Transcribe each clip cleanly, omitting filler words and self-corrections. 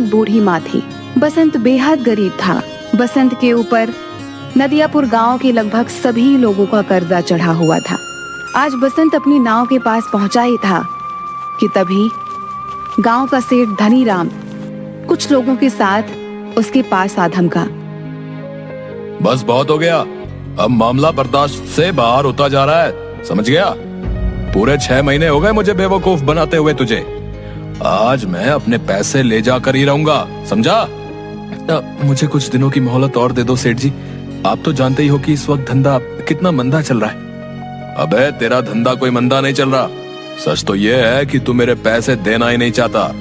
एक बूढ़ी माँ थी। बसंत बेहद गरीब था। बसंत के ऊपर नदियापुर गांव के लगभग सभी लोगों का कर्जा चढ़ा हुआ था। आज बसंत अपनी नाव के पास पहुंचा ही था कि तभी गांव का सेठ धनीराम कुछ लोगों के साथ उसके पास आ धमका। बस बहुत हो गया, अब मामला बर्दाश्त से बाहर होता जा रहा है, समझ गया? पूरे 6 महीने हो गए मुझे बेवकूफ बनाते हुए तुझे। आज मैं अपने पैसे ले जाकर ही रहूंगा, समझा? मुझे कुछ दिनों की मोहलत और दे दो सेठ जी। आप तो जानते ही हो कि इस वक्त धंधा कितना मंदा चल रहा है। अबे तेरा धंधा कोई मंदा नहीं चल रहा। सच तो ये है कि तू मेरे पैसे देना ही नहीं चाहता।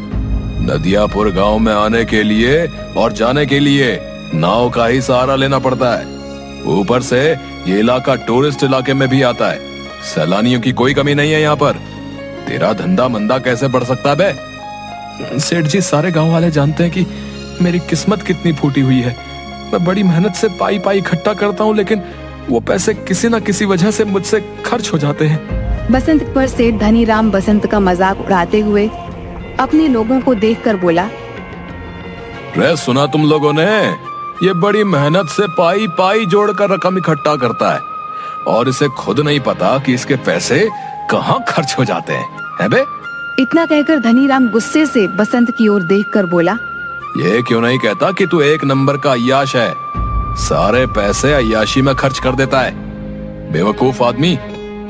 नदियापुर गांव में आने के लिए और जाने के लिए नाव का ही सहारा लेना पड़ता है। ऊपर से ये इलाका टूरिस्ट इलाके में भी आता है। सैलानियों की कोई कमी नहीं है यहाँ पर। तेरा धंधा मंदा कैसे बढ़ सकता है बे? सेठ जी, सारे गांव वाले जानते हैं कि मेरी किस्मत कितनी फूटी हुई है। मैं बड़ी मेहनत से पाई पाई इकट्ठा करता हूँ, लेकिन वो पैसे किसी न किसी वजह से मुझसे खर्च हो जाते हैं। बसंत पर सेठ धनीराम बसंत का मजाक उड़ाते हुए अपने लोगों को देखकर बोला। रे सुना तुम लोगों ने? ये बड़ी मेहनत से पाई पाई जोड़कर रकम इकट्ठा करता है और इसे खुद नहीं पता कि इसके पैसे कहाँ खर्च हो जाते हैं बे? इतना कहकर धनीराम गुस्से से बसंत की ओर देखकर बोला। ये क्यों नहीं कहता कि तू एक नंबर का अय्याश है? सारे पैसे अय्याशी में खर्च कर देता है। बेवकूफ आदमी,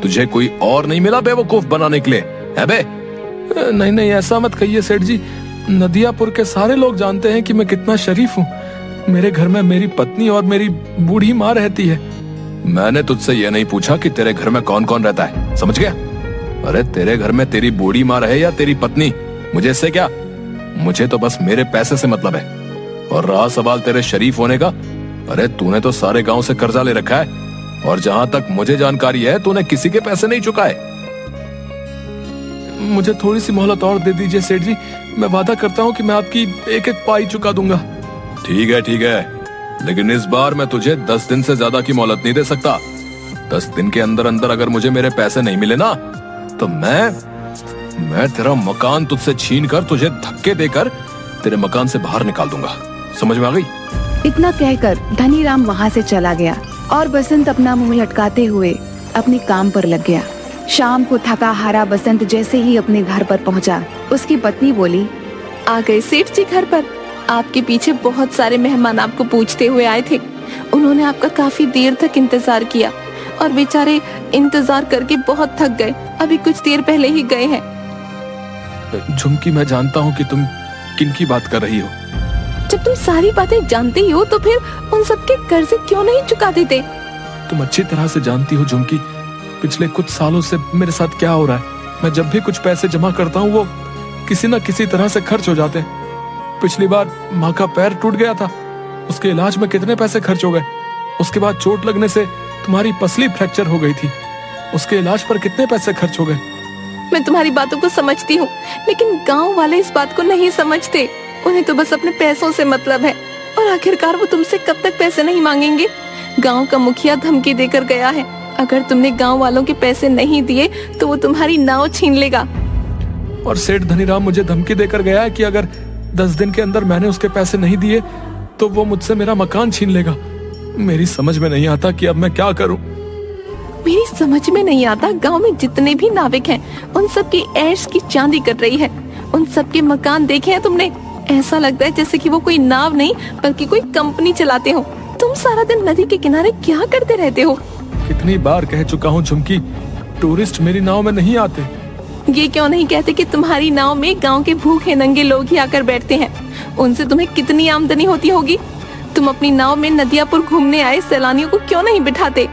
तुझे कोई और नहीं मिला बेवकूफ बनाने के लिए, है बे? नहीं नहीं, ऐसा मत कहिए सेठ जी। नदियापुर के सारे लोग जानते हैं कि मैं कितना शरीफ हूँ। मेरे घर में मेरी पत्नी और मेरी बूढ़ी माँ रहती है। मैंने तुझसे ये नहीं पूछा कि तेरे घर में कौन कौन रहता है, समझ गया? अरे तेरे घर में तेरी बूढ़ी माँ रहे या तेरी पत्नी, मुझे इससे क्या? मुझे तो बस मेरे पैसे से मतलब है। और रहा सवाल तेरे शरीफ होने का, अरे तूने तो सारे गांव से कर्जा ले रखा है और जहां तक मुझे जानकारी है तूने किसी के पैसे नहीं चुकाए। मुझे थोड़ी सी मोहलत और दे दीजिए सेठ जी। मैं वादा करता हूँ कि मैं आपकी एक एक पाई चुका दूंगा। ठीक है, लेकिन इस बार मैं तुझे 10 दिन से ज्यादा की मोहलत नहीं दे सकता। 10 दिन के अंदर अंदर अगर मुझे मेरे पैसे नहीं मिले ना, तो मैं तेरा मकान तुझसे छीन कर तुझे धक्के देकर तेरे मकान से बाहर निकाल दूंगा। समझ में आ गई? इतना कहकर धनीराम वहाँ से चला गया और बसंत अपना मुंह लटकाते हुए अपने काम पर लग गया। शाम को थका हारा बसंत जैसे ही अपने घर पर पहुँचा, उसकी पत्नी बोली। आ गए सेठ जी घर पर? आपके पीछे बहुत सारे मेहमान आपको पूछते हुए आए थे। उन्होंने आपका काफी देर तक इंतजार किया और बेचारे इंतजार करके बहुत थक गए। अभी कुछ देर पहले ही गए हैं। झुमकी, मैं जानता हूँ कि तुम किनकी बात कर रही हो। जब तुम सारी बातें जानते ही हो तो फिर उन सबके कर्जे क्यों नहीं चुका देते? तुम अच्छी तरह से जानती हो झुमकी, पिछले कुछ सालों से मेरे साथ क्या हो रहा है। मैं जब भी कुछ पैसे जमा करता हूँ वो किसी न किसी तरह से खर्च हो जाते हैं। पिछली बार माँ का पैर टूट गया था, उसके इलाज में कितने पैसे खर्च हो गए। उसके बाद चोट लगने से तुम्हारी पसली फ्रैक्चर हो गई थी, उसके इलाज पर कितने पैसे खर्च हो गए। मैं तुम्हारी बातों को समझती हूँ, लेकिन गांव वाले इस बात को नहीं समझते। उन्हें तो बस अपने पैसों से मतलब है और आखिरकार वो तुमसे कब तक पैसे नहीं मांगेंगे। गांव का मुखिया धमकी देकर गया है, अगर तुमने गांव वालों के पैसे नहीं दिए तो वो तुम्हारी नाव छीन लेगा। और सेठ धनीराम मुझे धमकी देकर गया है कि अगर 10 दिन के अंदर मैंने उसके पैसे नहीं दिए तो वो मुझसे मेरा मकान छीन लेगा। मेरी समझ में नहीं आता कि अब मैं क्या करूं। मेरी समझ में नहीं आता, गांव में जितने भी नाविक हैं उन सब की ऐश की चांदी कर रही है। उन सब के मकान देखे हैं तुमने? ऐसा लगता है जैसे कि वो कोई नाव नहीं बल्कि कोई कंपनी चलाते हो। तुम सारा दिन नदी के किनारे क्या करते रहते हो? कितनी बार कह चुका हूँ झुमकी, टूरिस्ट मेरी नाव में नहीं आते। ये क्यों नहीं कहते कि तुम्हारी नाव में गांव के भूखे नंगे लोग ही आकर बैठते हैं? उनसे तुम्हें कितनी आमदनी होती होगी। तुम अपनी नाव में नदियापुर घूमने आए सैलानियों को क्यों नहीं बिठाते?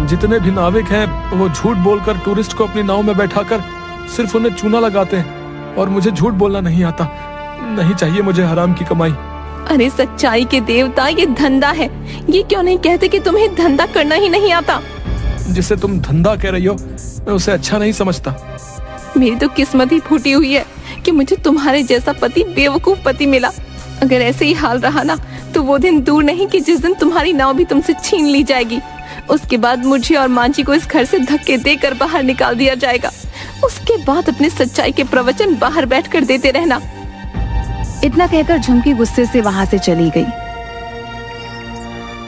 जितने भी नाविक हैं वो झूठ बोलकर टूरिस्ट को अपनी नाव में बैठाकर सिर्फ उन्हें चूना लगाते हैं और मुझे झूठ बोलना नहीं आता। नहीं चाहिए मुझे हराम की कमाई। अरे सच्चाई के देवता, ये धंधा है। ये क्यों नहीं कहते कि तुम्हें धंधा करना ही नहीं आता? जिसे तुम धंधा कह रही हो मैं उसे अच्छा नहीं समझता। मेरी तो किस्मत ही फूटी हुई है कि मुझे तुम्हारे जैसा पति, बेवकूफ पति मिला। अगर ऐसे ही हाल रहा ना तो वो दिन दूर नहीं कि जिस दिन तुम्हारी नाव भी तुमसे छीन ली जाएगी। उसके बाद मुझे और मांझी को इस घर से धक्के देकर बाहर निकाल दिया जाएगा। उसके बाद अपने सच्चाई के प्रवचन बाहर बैठकर देते रहना। इतना कहकर झुमकी गुस्से से वहां से चली गई।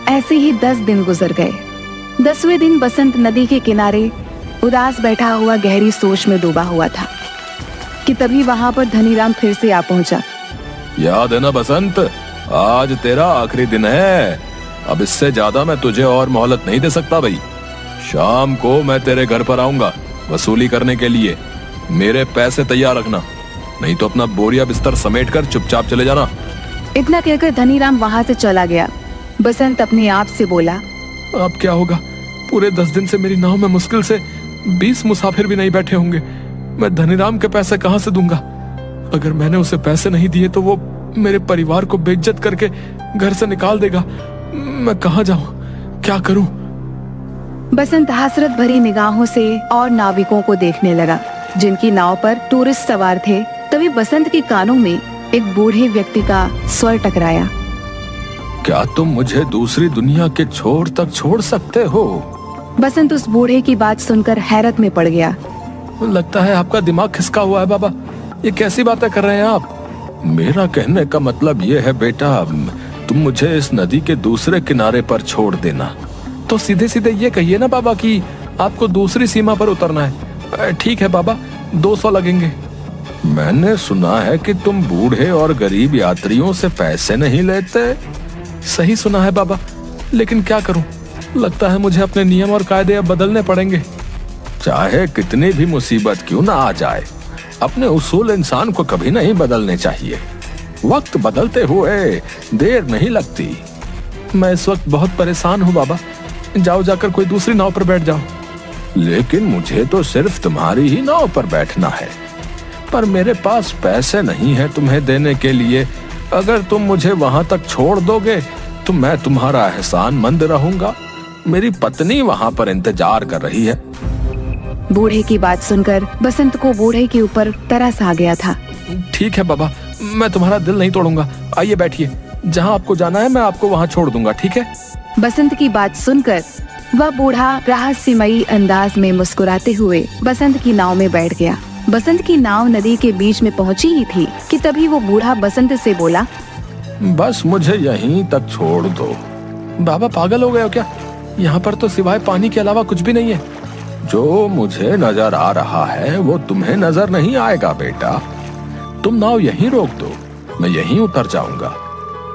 ऐसे ही 10 दिन गुजर गए। 10वें दिन बसंत नदी के किनारे उदास बैठा हुआ गहरी सोच में डूबा हुआ था कि तभी वहां पर धनीराम फिर से आ पहुंचा। याद है ना बसंत, आज तेरा आखिरी दिन है। अब इससे ज्यादा मैं तुझे और मोहलत नहीं दे सकता भाई। शाम को मैं तेरे घर पर आऊंगा वसूली करने के लिए। मेरे पैसे तैयार रखना, नहीं तो अपना बोरिया बिस्तर समेट कर चुपचाप चले जाना। इतना कहकर धनीराम वहां से चला गया। बसंत अपने आप से बोला, अब क्या होगा? पूरे 10 दिन से मेरी नाव में मुश्किल से 20 मुसाफिर भी नहीं बैठे होंगे। मैं धनीराम के पैसे कहां से दूंगा? अगर मैंने उसे पैसे नहीं दिए तो वो मेरे परिवार को बेइज्जत करके घर से निकाल देगा। मैं कहां जाऊं? क्या करूं? बसंत हसरत भरी निगाहों से और नाविकों को देखने लगा जिनकी नाव पर टूरिस्ट सवार थे। तभी बसंत के कानों में एक बूढ़े व्यक्ति का स्वर टकराया। क्या तुम मुझे दूसरी दुनिया के छोर तक छोड़ सकते हो? बसंत उस बूढ़े की बात सुनकर हैरत में पड़ गया। लगता है आपका दिमाग खिसका हुआ है बाबा। ये कैसी बातें कर रहे हैं आप? मेरा कहने का मतलब ये है बेटा, तुम मुझे इस नदी के दूसरे किनारे पर छोड़ देना। तो सीधे सीधे ये कहिए ना बाबा कि आपको दूसरी सीमा पर उतरना है। ठीक है बाबा, 200 लगेंगे। मैंने सुना है कि तुम बूढ़े और गरीब यात्रियों से पैसे नहीं लेते। सही सुना है बाबा, लेकिन क्या करूं? लगता है मुझे अपने नियम और कायदे अब बदलने पड़ेंगे। चाहे कितनी भी मुसीबत क्यों ना आ जाए, अपने उसूल इंसान को कभी नहीं बदलने चाहिए। वक्त बदलते हुए देर नहीं लगती। मैं इस वक्त बहुत परेशान हूँ बाबा। जाओ जाकर कोई दूसरी नाव पर बैठ जाओ। लेकिन मुझे तो सिर्फ तुम्हारी ही नाव पर बैठना है, पर मेरे पास पैसे नहीं है तुम्हें देने के लिए। अगर तुम मुझे वहां तक छोड़ दोगे तो मैं तुम्हारा एहसानमंद रहूंगा। मेरी पत्नी वहां पर इंतजार कर रही है। बूढ़े की बात सुनकर बसंत को बूढ़े के ऊपर तरस आ गया था। ठीक है बाबा, मैं तुम्हारा दिल नहीं तोड़ूंगा। आइए बैठिए, जहाँ आपको जाना है मैं आपको वहाँ छोड़ दूंगा, ठीक है? बसंत की बात सुनकर वह बूढ़ा रहस्यमयी अंदाज में मुस्कुराते हुए बसंत की नाव में बैठ गया। बसंत की नाव नदी के बीच में पहुंची ही थी कि तभी वो बूढ़ा बसंत से बोला, बस मुझे यहीं तक छोड़ दो। बाबा पागल हो गए हो क्या? यहाँ पर तो सिवाय पानी के अलावा कुछ भी नहीं है। जो मुझे नजर आ रहा है वो तुम्हें नजर नहीं आएगा बेटा। तुम नाव यहीं रोक दो, मैं यहीं उतर जाऊंगा।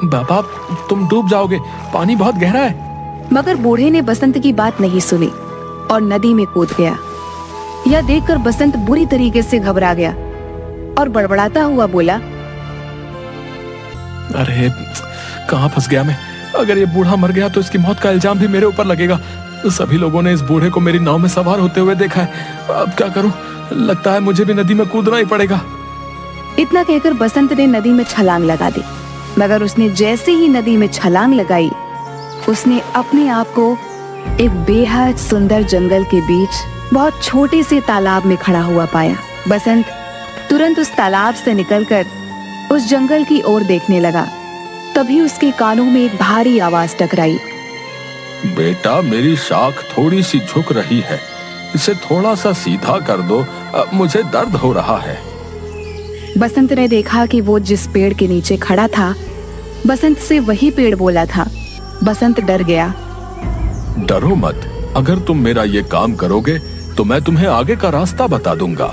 बाबा तुम डूब जाओगे, पानी बहुत गहरा है। मगर बूढ़े ने बसंत की बात नहीं सुनी और नदी में कूद गया। यह देखकर बसंत बुरी तरीके से घबरा गया और बड़बड़ाता हुआ बोला, अरे कहाँ फंस गया मैं? अगर ये बूढ़ा मर गया तो इसकी मौत का इल्जाम भी मेरे ऊपर लगेगा। सभी लोगों ने इस बूढ़े को मेरी नाव में सवार होते हुए देखा है। अब क्या करूं? लगता है मुझे भी नदी में कूदना ही पड़ेगा। इतना कहकर बसंत ने नदी में छलांग लगा दी। मगर उसने जैसे ही नदी में छलांग लगाई, उसने अपने आप को एक बेहद सुंदर जंगल के बीच बहुत छोटे से तालाब में खड़ा हुआ पाया। बसंत तुरंत उस तालाब से निकलकर उस जंगल की ओर देखने लगा। तभी उसके कानों में एक भारी आवाज टकराई। बेटा मेरी शाख थोड़ी सी झुक रही है, इसे थोड़ा सा सीधा कर दो, मुझे दर्द हो रहा है। बसंत ने देखा कि वो जिस पेड़ के नीचे खड़ा था, बसंत से वही पेड़ बोला था। बसंत डर गया। डरो मत, अगर तुम मेरा ये काम करोगे तो मैं तुम्हें आगे का रास्ता बता दूंगा।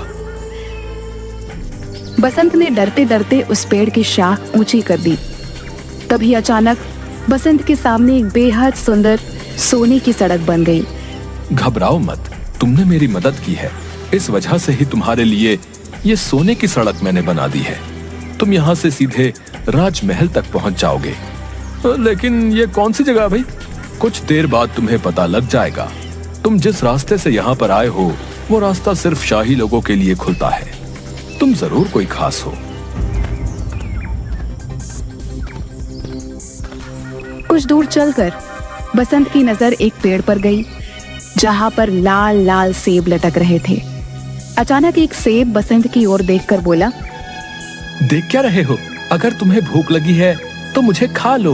बसंत ने डरते डरते उस पेड़ की शाख ऊंची कर दी। तभी अचानक बसंत के सामने एक बेहद सुंदर सोने की सड़क बन गई। घबराओ मत, तुमने मेरी मदद की है, इस वजह से ही तुम्हारे लिए ये सोने की सड़क मैंने बना दी है। तुम यहाँ से सीधे राजमहल तक पहुंच जाओगे। लेकिन ये कौन सी जगह भाई? कुछ देर बाद तुम्हें पता लग जाएगा। तुम जिस रास्ते से यहाँ पर आए हो वो रास्ता सिर्फ शाही लोगों के लिए खुलता है। तुम जरूर कोई खास हो। कुछ दूर चलकर बसंत की नजर एक पेड़ पर गई जहां पर लाल लाल सेब लटक रहे थे। अचानक एक सेब बसंत की ओर देखकर बोला, देख क्या रहे हो? अगर तुम्हें भूख लगी है तो मुझे खा लो।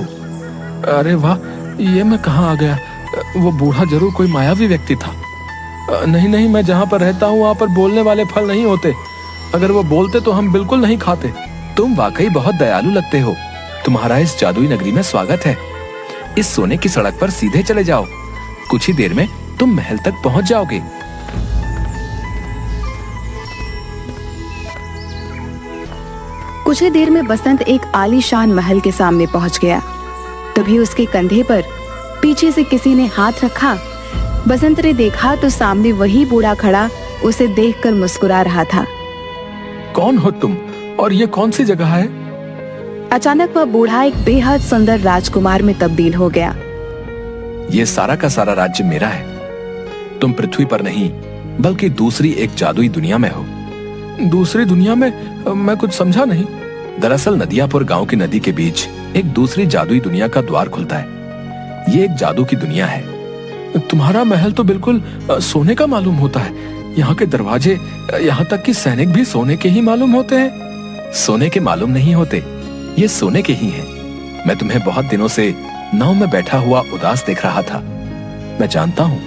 अरे वाह, ये मैं कहाँ आ गया? वो बूढ़ा जरूर कोई मायावी व्यक्ति था। नहीं, मैं जहाँ पर रहता हूँ वहाँ पर बोलने वाले फल नहीं होते। अगर वो बोलते तो हम बिल्कुल नहीं खाते। तुम वाकई बहुत दयालु लगते हो। तुम्हारा इस जादुई नगरी में स्वागत है। इस सोने की सड़क पर सीधे चले जाओ, कुछ ही देर में तुम महल तक पहुंच जाओगे। कुछ ही देर में बसंत एक आलीशान महल के सामने पहुंच गया। तभी उसके कंधे पर पीछे से किसी ने हाथ रखा। बसंत ने देखा तो सामने वही बूढ़ा खड़ा उसे देखकर मुस्कुरा रहा था। कौन हो तुम और ये कौन सी जगह है? अचानक वह बूढ़ा एक बेहद सुंदर राजकुमार में तब्दील हो गया। ये सारा का सारा राज्य मेरा है। तुम पृथ्वी पर नहीं बल्कि दूसरी एक जादुई दुनिया में हो। दूसरी दुनिया में? मैं कुछ समझा नहीं। दरअसल नदियापुर गांव की नदी के बीच एक दूसरी जादुई दुनिया का द्वार खुलता है। ये एक जादू की दुनिया है। तुम्हारा महल तो बिल्कुल सोने का मालूम होता है। यहाँ के दरवाजे, यहाँ तक कि सैनिक भी सोने के ही मालूम होते हैं। सोने के मालूम नहीं होते, ये सोने के ही हैं। मैं तुम्हें बहुत दिनों से नाव में बैठा हुआ उदास देख रहा था। मैं जानता हूँ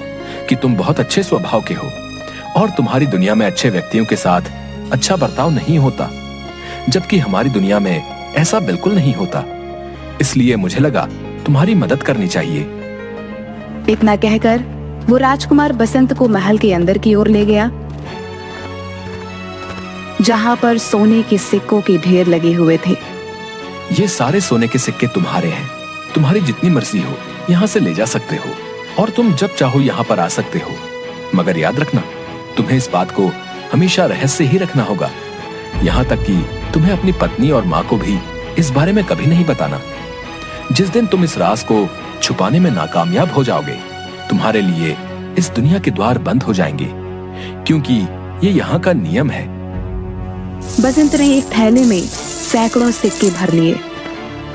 कि तुम बहुत अच्छे स्वभाव के हो और तुम्हारी दुनिया में अच्छे व्यक्तियों के साथ अच्छा बर्ताव नहीं होता, जबकि हमारी दुनिया में ऐसा बिल्कुल नहीं होता। इसलिए मुझे लगा तुम्हारी मदद करनी चाहिए। इतना कहकर वो राजकुमार बसंत को महल के अंदर की ओर ले गया, जहां पर सोने के सिक्कों के ढेर लगे हुए थे। ये सारे सोने के सिक्के तुम्हारे हैं। तुम्हारी जितनी मर्जी हो यहाँ से ले जा सकते हो और तुम जब चाहो यहाँ पर आ सकते हो। मगर याद रखना, तुम्हें इस बात को हमेशा रहस्य ही रखना होगा। यहाँ तक कि तुम्हें अपनी पत्नी और माँ को भी इस बारे में कभी नहीं बताना। जिस दिन तुम इस राज को छुपाने में नाकामयाब हो जाओगे, तुम्हारे लिए इस दुनिया के द्वार बंद हो जाएंगे, क्योंकि ये यहाँ का नियम है। बसंत ने एक थैले में सैकड़ों सिक्के भर लिए।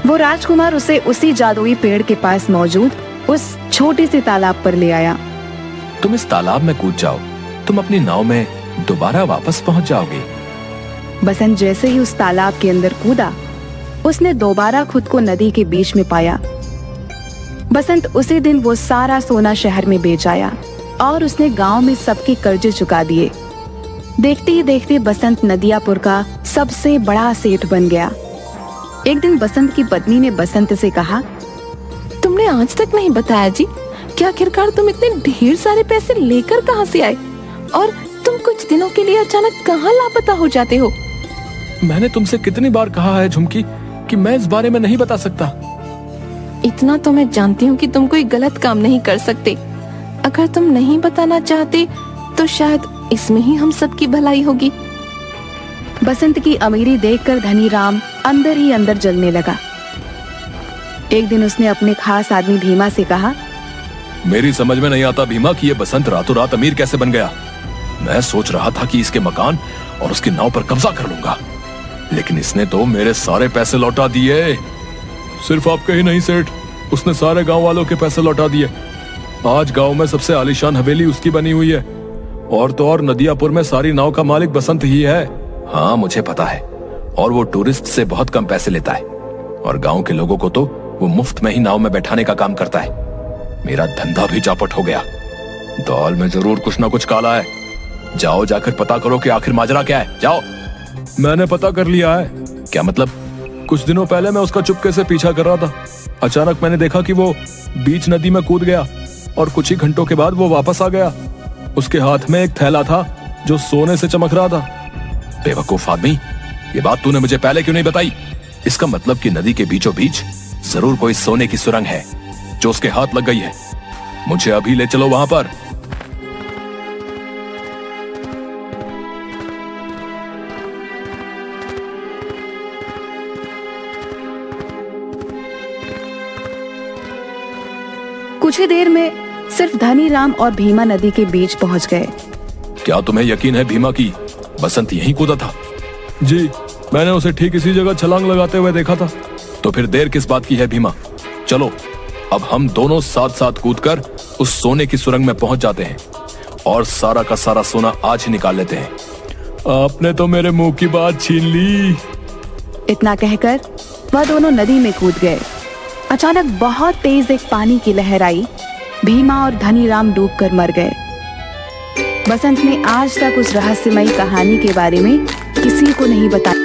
वो राजकुमार उसे उसी जादुई पेड़ के पास मौजूद उस छोटे से तालाब पर ले आया। तुम इस तालाब में कूद जाओ, तुम अपनी नाव में दोबारा वापस पहुंच जाओगे। बसंत जैसे ही उस तालाब के अंदर कूदा, उसने दोबारा खुद को नदी के बीच में पाया। बसंत उसी दिन वो सारा सोना शहर में बेच आया और उसने गांव में सबके कर्जे चुका दिए। देखते ही देखते बसंत नदियापुर का सबसे बड़ा सेठ बन गया। एक दिन बसंत की पत्नी ने बसंत से कहा, तुमने आज तक नहीं बताया जी कि आखिरकार तुम इतने ढेर सारे पैसे लेकर कहाँ से आए और तुम कुछ दिनों के लिए अचानक कहाँ लापता हो जाते हो? मैंने तुमसे कितनी बार कहा है झुमकी कि मैं इस बारे में नहीं बता सकता। इतना तो मैं जानती हूँ कि तुम कोई गलत काम नहीं कर सकते। अगर तुम नहीं बताना चाहते तो शायद इसमें ही हम सबकी भलाई होगी। बसंत की अमीरी देखकर धनी राम अंदर ही अंदर जलने लगा। एक दिन उसने अपने खास आदमी भीमा से कहा, मेरी समझ में नहीं आता भीमा कि ये बसंत रातों रात अमीर कैसे बन गया। मैं सोच रहा था कि इसके मकान और उसकी नाव पर कब्जा कर लूंगा, लेकिन इसने तो मेरे सारे पैसे लौटा दिए। सिर्फ आपके ही नहीं सेठ, उसने सारे गांव वालों के पैसे लौटा दिए। आज गांव में सबसे आलीशान हवेली उसकी बनी हुई है, और तो और नदियापुर में सारी नाव का मालिक बसंत ही है। हाँ मुझे पता है, और वो टूरिस्ट से बहुत कम पैसे लेता है, और गांव के लोगों को तो वो मुफ्त में ही नाव में बैठाने का काम करता है। मेरा धंधा भी चौपट हो गया। दाल में जरूर कुछ ना कुछ काला है। जाओ जाकर पता करो कि आखिर माजरा क्या है। जाओ। मैंने पता कर लिया है। क्या मतलब? कुछ दिनों पहले मैं उसका चुपके से पीछा कर रहा था। अचानक मैंने देखा कि वो बीच नदी में कूद गया और कुछ ही घंटों के बाद वो वापस आ गया। उसके हाथ में एक थैला था जो सोने से चमक रहा था। बेवकूफ आदमी, ये बात तूने मुझे पहले क्यों नहीं बताई? इसका मतलब कि नदी के बीचों बीच जरूर कोई सोने की सुरंग है जो उसके हाथ लग गई है। मुझे अभी ले चलो वहां पर। कुछ ही देर में सिर्फ धनी राम और भीमा नदी के बीच पहुंच गए। क्या तुम्हें यकीन है भीमा की बसंत यहीं कूदा था? जी, मैंने उसे ठीक इसी जगह छलांग लगाते हुए देखा था। तो फिर देर किस बात की है भीमा? चलो अब हम दोनों साथ साथ कूदकर उस सोने की सुरंग में पहुंच जाते हैं और सारा का सारा सोना आज ही निकाल लेते हैं। आपने तो मेरे मुंह की बात छीन ली। इतना कहकर वह दोनों नदी में कूद गए। अचानक बहुत तेज एक पानी की लहर आई। भीमा और धनी राम डूबकर मर गए। बसंत ने आज तक उस रहस्यमयी कहानी के बारे में किसी को नहीं बताया।